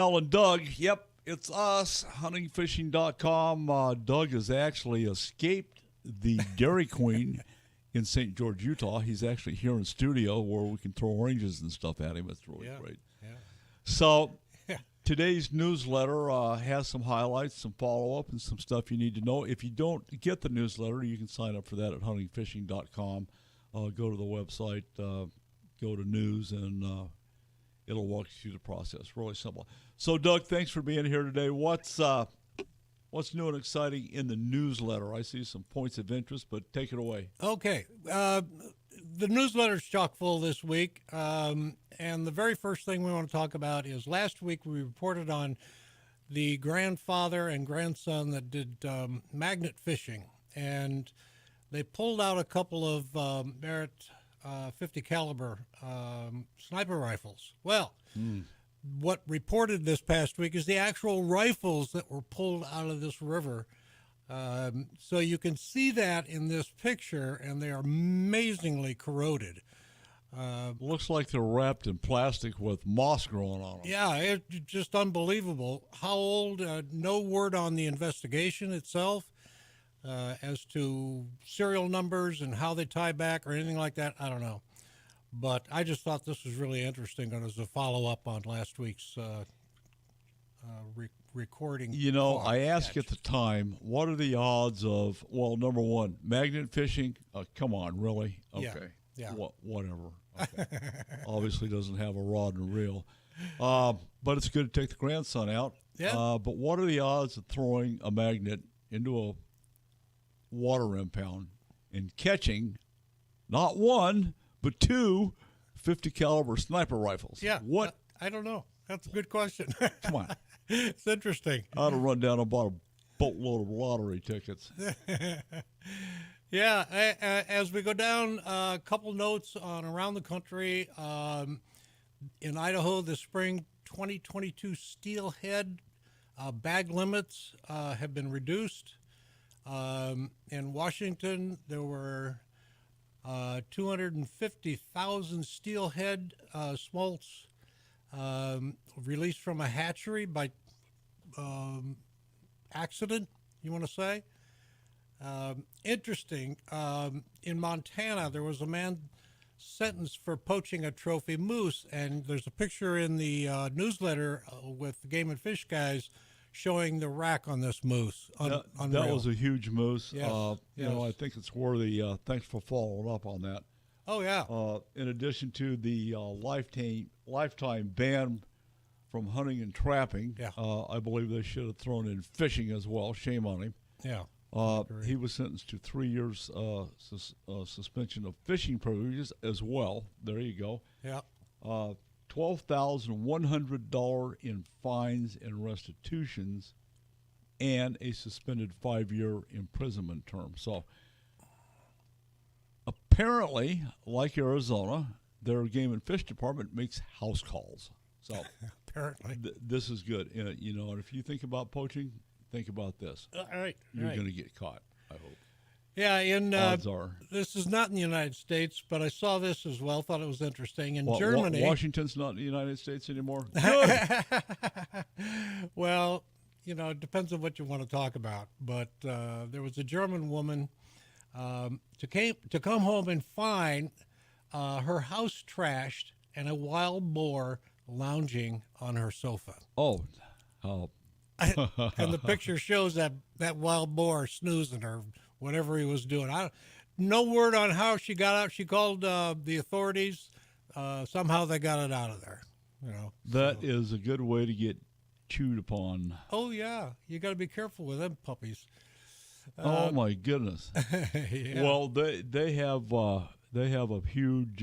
Alan Doug, yep, it's us, huntingfishing.com. Doug has actually escaped the Dairy Queen in St. George, Utah. He's actually here in studio where we can throw oranges and stuff at him. It's really great. Yeah. So today's newsletter has some highlights, some follow-up, and some stuff you need to know. If you don't get the newsletter, you can sign up for that at huntingfishing.com. Go to the website, go to news, and it'll walk you through the process. Really simple. So, Doug, thanks for being here today. What's new and exciting in the newsletter? I see some points of interest, but take it away. Okay. The newsletter's chock full this week. And the very first thing we want to talk about is last week we reported on the grandfather and grandson that did magnet fishing. And they pulled out a couple of Barrett 50 caliber sniper rifles. Well, what reported this past week is the actual rifles that were pulled out of this river. So you can see that in this picture, and they are amazingly corroded. Looks like they're wrapped in plastic with moss growing on them. Yeah, it's just unbelievable. How old? No word on the investigation itself as to serial numbers and how they tie back or anything like that. I don't know. But I just thought this was really interesting as a follow-up on last week's recording. You know, I asked at the time, what are the odds of, well, number one, magnet fishing? Come on, really? Okay. Yeah. Whatever. Okay. Obviously doesn't have a rod and reel. But it's good to take the grandson out. Yeah. But what are the odds of throwing a magnet into a water impound and catching not one, but two 50 caliber sniper rifles? Yeah. What? I don't know. That's a good question. Come on. It's interesting. I'd have run down and bought a boatload of lottery tickets. Yeah. As we go down, a couple notes on around the country. In Idaho, the spring 2022 steelhead bag limits have been reduced. In Washington, there were 250,000 steelhead smolts released from a hatchery by accident, you want to say. Interesting. In Montana, there was a man sentenced for poaching a trophy moose, and there's a picture in the newsletter with the Game and Fish guys showing the rack on this moose. That was a huge moose. Yes. You know, I think it's worthy. Thanks for following up on that. Oh, yeah. In addition to the lifetime ban from hunting and trapping, I believe they should have thrown in fishing as well. Shame on him. Yeah. He was sentenced to 3 years suspension of fishing privileges as well. There you go. Yeah. $12,100 in fines and restitutions, and a suspended 5-year imprisonment term. So apparently, like Arizona, their game and fish department makes house calls. So apparently, this is good. You know, and if you think about poaching, think about this. All right. You're going to get caught, I hope. Yeah, Odds are. This is not in the United States, but I saw this as well. Thought it was interesting. In Germany, Washington's not in the United States anymore. Good. Well, you know, it depends on what you want to talk about. But there was a German woman to come home and find her house trashed and a wild boar lounging on her sofa. Oh. And the picture shows that wild boar snoozing or whatever he was doing. No word on how she got out. She called the authorities. Somehow they got it out of there. You know, that is a good way to get chewed upon. Oh yeah, you got to be careful with them puppies. Oh my goodness. Yeah. Well, they have a huge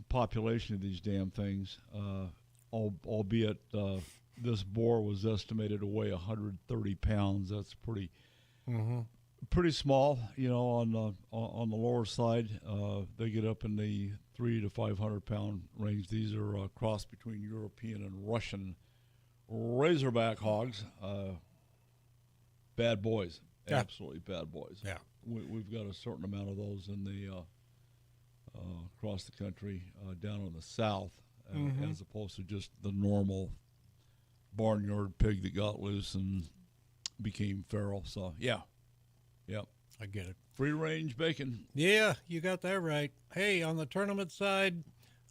population of these damn things. Albeit this boar was estimated to weigh 130 pounds. That's pretty small, you know, on the lower side. They get up in the 300 to 500 pound range. These are a cross between European and Russian razorback hogs. Bad boys, absolutely bad boys. Yeah, we've got a certain amount of those in the across the country, down in the south. as opposed to just the normal barnyard pig that got loose and became feral. So, yeah. Yep. I get it. Free range bacon. Yeah, you got that right. Hey, on the tournament side,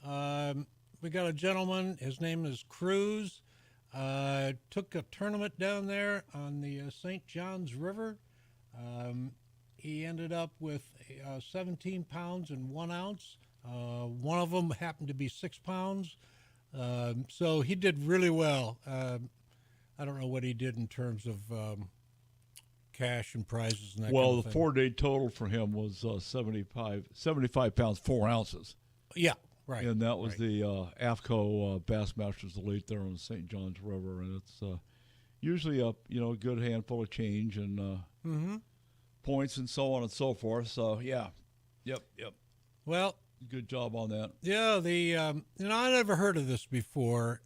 we got a gentleman. His name is Cruz. Took a tournament down there on the St. Johns River. He ended up with 17 pounds and 1 ounce. One of them happened to be 6 pounds. So he did really well. I don't know what he did in terms of cash and prizes and that Well, kind of the thing. 4-day total for him was 75 pounds, 4 ounces. Yeah, right. And that was right. the AFCO Bassmasters Elite there on the St. Johns River. And it's usually a good handful of change and points and so on and so forth. So, yeah. Yep. Well, Good job on that. yeah, I never heard of this before.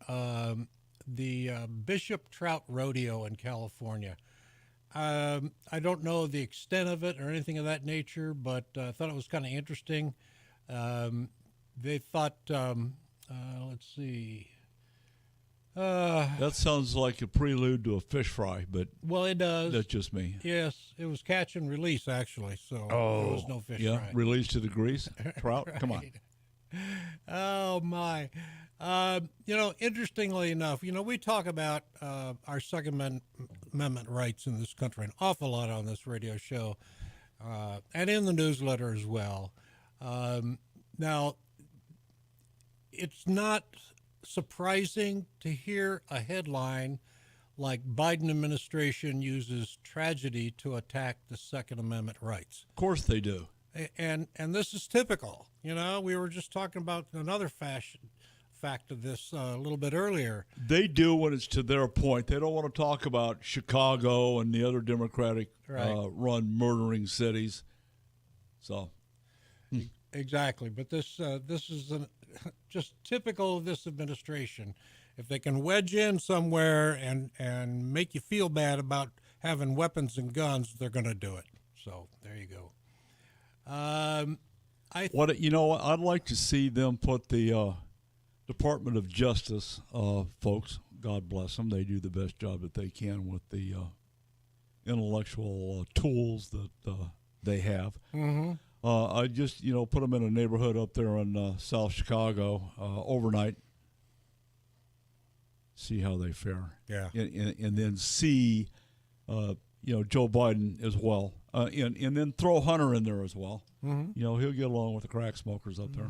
The Bishop Trout Rodeo in California. I don't know the extent of it or anything of that nature, but I thought it was kind of interesting. They thought, let's see. That sounds like a prelude to a fish fry, but Well, it does. that's just me. Yes, it was catch and release, actually, so there was no fish fry. Release to the grease. Trout, come on. Oh, my. Interestingly enough, we talk about our Second Amendment rights in this country an awful lot on this radio show and in the newsletter as well. Now, it's not surprising to hear a headline like Biden administration uses tragedy to attack the Second Amendment rights. Of course they do. And this is typical. We were just talking about another fact of this a little bit earlier. They do when it's to their point. They don't want to talk about Chicago and the other Democratic run murdering cities. So Exactly. But this is just typical of this administration. If they can wedge in somewhere and make you feel bad about having weapons and guns, they're going to do it. So there you go. I'd like to see them put the Department of Justice folks, God bless them, they do the best job that they can with the intellectual tools that they have. Mm-hmm. I just put them in a neighborhood up there in South Chicago overnight, see how they fare. Yeah. And then see Joe Biden as well, and then throw Hunter in there as well. Mm-hmm. He'll get along with the crack smokers up there.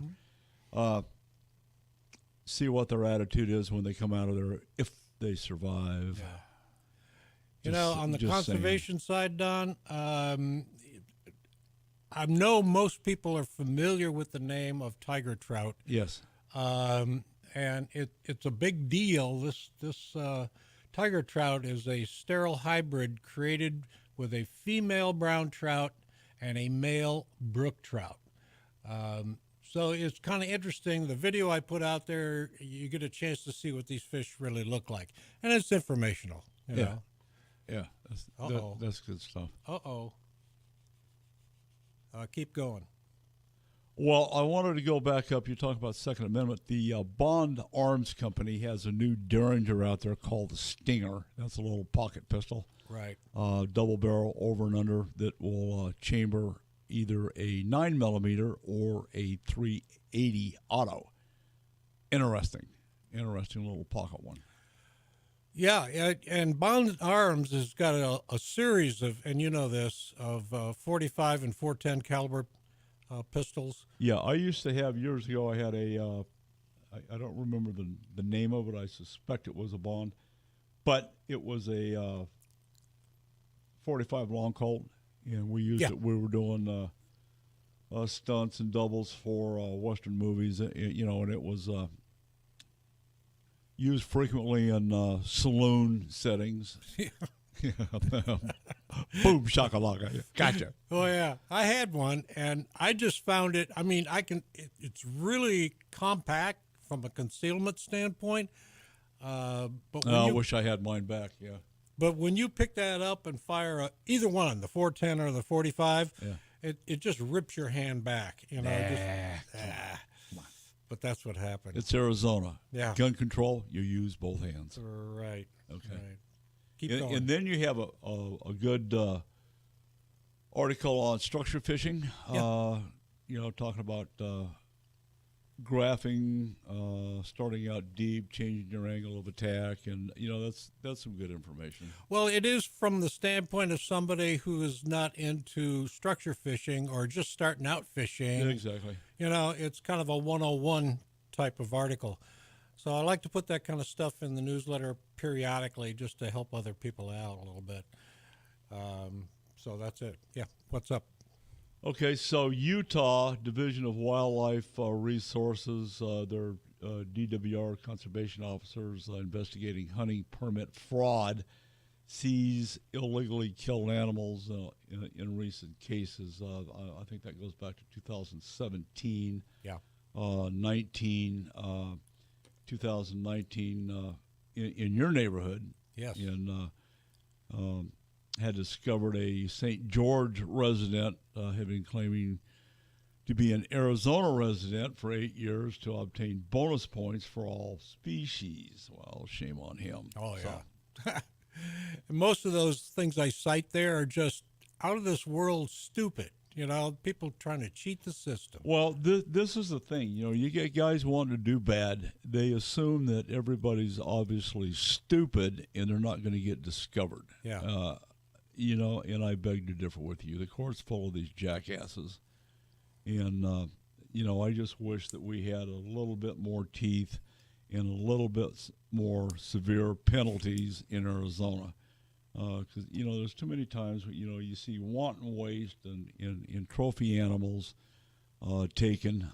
See what their attitude is when they come out of there, if they survive. Yeah. On the conservation side, Don, I know most people are familiar with the name of tiger trout. Yes. And it's a big deal. This tiger trout is a sterile hybrid created with a female brown trout and a male brook trout. So it's kind of interesting. The video I put out there, you get a chance to see what these fish really look like. And it's informational, you know. Yeah, that's good stuff. Uh-oh. Keep going. Well, I wanted to go back up. You talk about Second Amendment. The Bond Arms Company has a new Derringer out there called the Stinger. That's a little pocket pistol. Right. Double barrel over and under that will chamber either a 9mm or a 380 auto. Interesting little pocket one. Yeah, and Bond Arms has got a series of, and you know this, of 45 and 410 caliber pistols. Yeah, I used to have years ago. I had a, I don't remember the name of it. I suspect it was a Bond, but it was a 45 long Colt, and we used it. We were doing stunts and doubles for Western movies, and it was used frequently in saloon settings. Boom shakalaka. Gotcha. Oh yeah, I had one, and I just found it. I mean, it's really compact from a concealment standpoint. But I wish I had mine back. Yeah. But when you pick that up and fire either one, the 410 or the 45, it just rips your hand back. Come on. but that's what happened. It's Arizona. Yeah. Gun control, you use both hands. Right. Okay. Right. Keep going. And then you have a good article on structure fishing. Yeah. Talking about graphing, starting out deep, changing your angle of attack, and that's some good information. Well, it is from the standpoint of somebody who is not into structure fishing or just starting out fishing. Yeah, exactly. It's kind of a 101 type of article. So I like to put that kind of stuff in the newsletter periodically just to help other people out a little bit. So that's it. Yeah. What's up? Okay, so Utah Division of Wildlife Resources, their DWR conservation officers investigating hunting permit fraud, seize illegally killed animals in recent cases. I think that goes back to 2017. Yeah. 2019 in your neighborhood. Yes. Had discovered a St. George resident had been claiming to be an Arizona resident for 8 years to obtain bonus points for all species. Well, shame on him. Oh, yeah. And most of those things I cite there are just out of this world stupid. People trying to cheat the system. Well, this is the thing. You get guys wanting to do bad. They assume that everybody's obviously stupid and they're not going to get discovered. Yeah. And I beg to differ with you. The court's full of these jackasses. And, I just wish that we had a little bit more teeth and a little bit more severe penalties in Arizona. Because, there's too many times, you see wanton waste in trophy animals taken.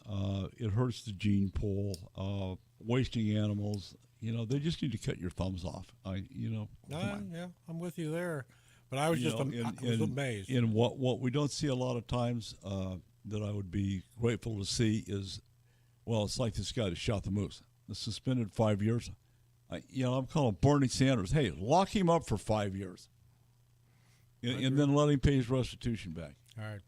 It hurts the gene pool. Wasting animals, they just need to cut your thumbs off. Come on. Yeah, I'm with you there. But I was I was amazed. And what we don't see a lot of times that I would be grateful to see is, it's like this guy that shot the moose. The suspended 5 years. I'm calling Bernie Sanders. Hey, lock him up for 5 years, and then let him pay his restitution back. All right.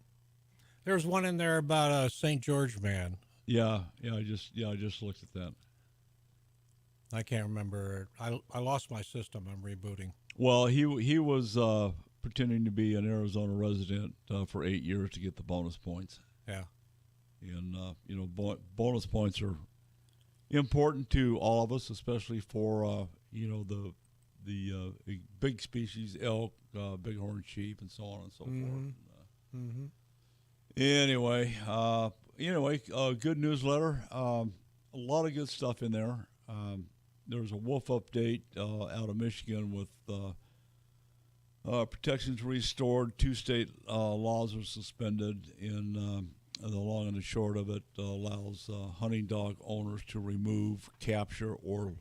There's one in there about a St. George man. Yeah. I just looked at that. I can't remember. I lost my system. I'm rebooting. Well, he was pretending to be an Arizona resident for 8 years to get the bonus points. Yeah. And bonus points are important to all of us, especially for the big species, elk, bighorn sheep, and so on and so forth. Anyway, good newsletter. A lot of good stuff in there. There's a wolf update out of Michigan with protections restored. 2 state laws are suspended. In the long and the short of it, allows hunting dog owners to remove, capture, or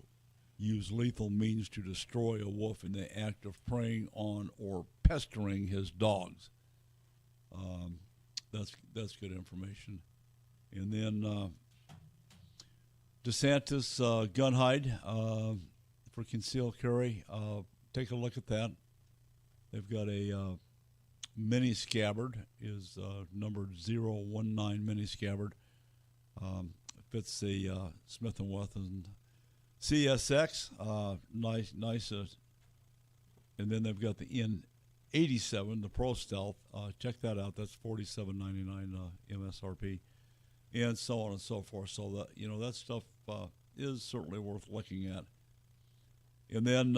use lethal means to destroy a wolf in the act of preying on or pestering his dogs. That's good information. And then Desantis gun hide for concealed carry. Take a look at that. They've got a mini scabbard, is numbered 019 mini scabbard. Fits the Smith & Wesson CSX. Nice. And then they've got the N87, the Pro Stealth. Check that out. That's $47.99 MSRP. And so on and so forth. So that that stuff is certainly worth looking at. And then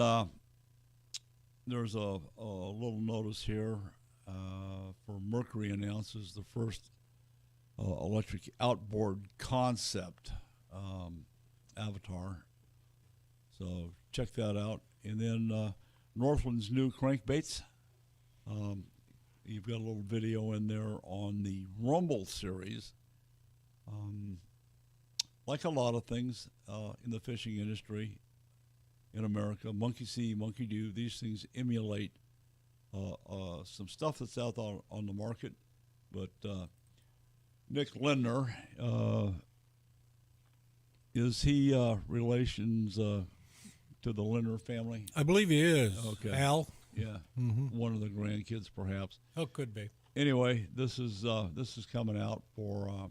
there's a little notice here for Mercury announces the first electric outboard concept avatar. So check that out. And then Northland's new crankbaits. You've got a little video in there on the Rumble series. Like a lot of things in the fishing industry in America, monkey see, monkey do, these things emulate some stuff that's out on the market. But Nick Lindner, is he relations to the Lindner family? I believe he is. Okay. Al? Yeah. Mm-hmm. One of the grandkids, perhaps. Oh, could be. Anyway, this is coming out for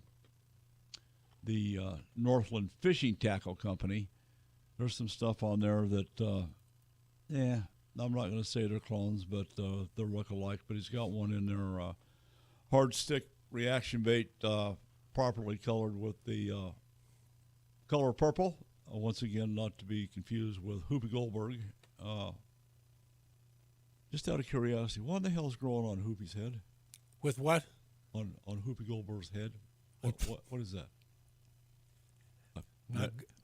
the Northland Fishing Tackle Company. There's some stuff on there that, I'm not going to say they're clones, but they're look-alike. But he's got one in there, hard stick reaction bait, properly colored with the color purple. Once again, not to be confused with Hoopy Goldberg. Just out of curiosity, what the hell's growing on Hoopy's head? With what? On Hoopy Goldberg's head? What is that?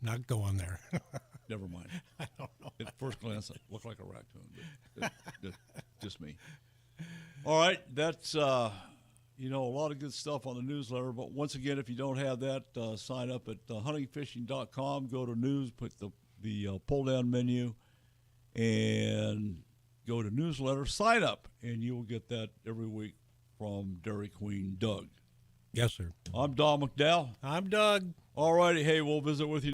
Not going there. Never mind. I don't know. At first glance, it looked like a raccoon, but just me. All right, that's a lot of good stuff on the newsletter. But once again, if you don't have that, sign up at huntingfishing.com. Go to news, put the pull-down menu, and go to newsletter, sign up, and you will get that every week from Dairy Queen Doug. Yes, sir. I'm Don McDowell. I'm Doug. All righty. Hey, we'll visit with you